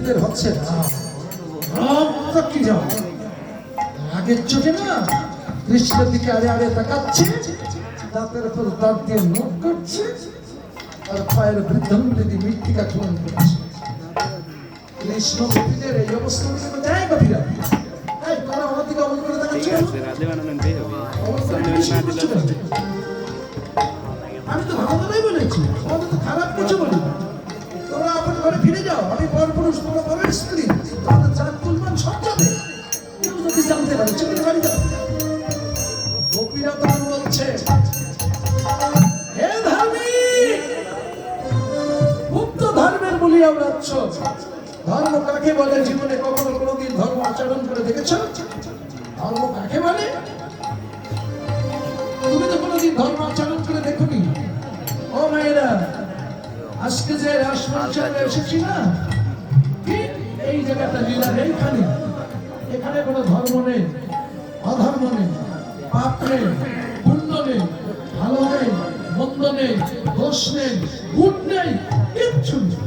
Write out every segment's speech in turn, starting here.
এদের হচ্ছে না। কি যাও আগের চোখে না দৃশ্যের দিকে আড়ে আড়ে তাকাচ্ছে, দাঁতের উপর দাঁত দিয়ে মুখ করছে, আর পায়ের বৃদ্ধাঙ্গুলি দিয়ে মৃত্তিকা খনন করছে। কৃষ্ণ গোপীদের এই অবস্থা যায় গভীরা। আমি তো ভালো কথাই বলেছি, আমাদের তো খারাপ কিছু বলি না। তোমরা আপনার ঘরে ফিরে যাও, আমি পর পুরুষ, তোমরা পরের স্ত্রী, তোমাদের চার তুলমান সব যাবে। কেউ যদি জানতে পারে চোখের বাড়ি যাও। গোপীরা তখন বলছে, হে ধার্মিক, মুক্ত ধর্মের বলিয়া উড়াচ্ছ। ধর্ম কাকে বলে? জীবনে কখনো কোনোদিন ধর্ম আচরণ করে দেখেছ? ধর্ম কাকে বলে? তুমি তো কোনোদিন ধর্ম আচরণ করে দেখোনি। ও মায়েরা, আজকে যে রাসমঞ্চলে এসেছি না, এই জায়গাটা লীলার এইখানে, এখানে কোনো ধর্ম নেই, অধর্ম নেই, পাপ নেই, পুণ্য নেই, ভালো নেই, মন্দ নেই, দোষ নেই, গুণ নেই, কিচ্ছু নেই।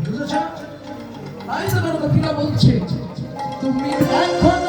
বুঝেছ? তাই তো গণপতিরা বলছে, তুমি এখন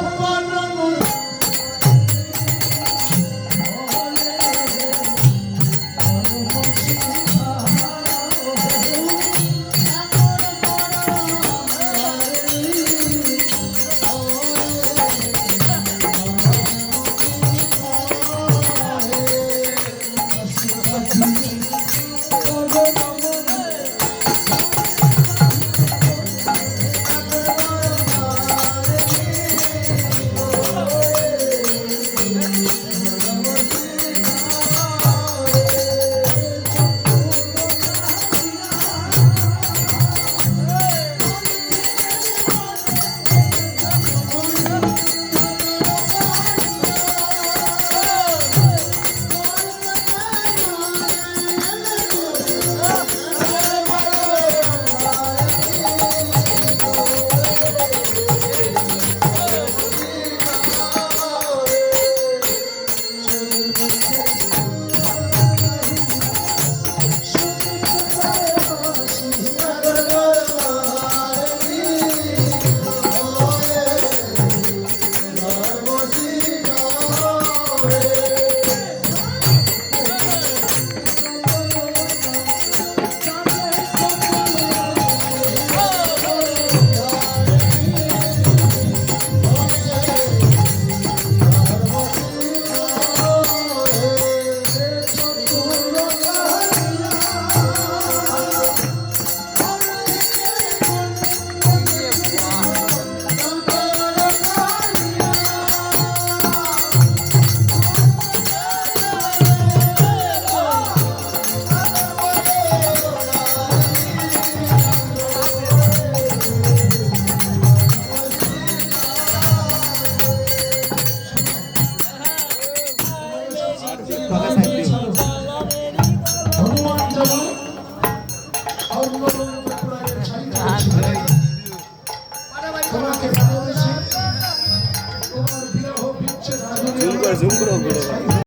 জুম করো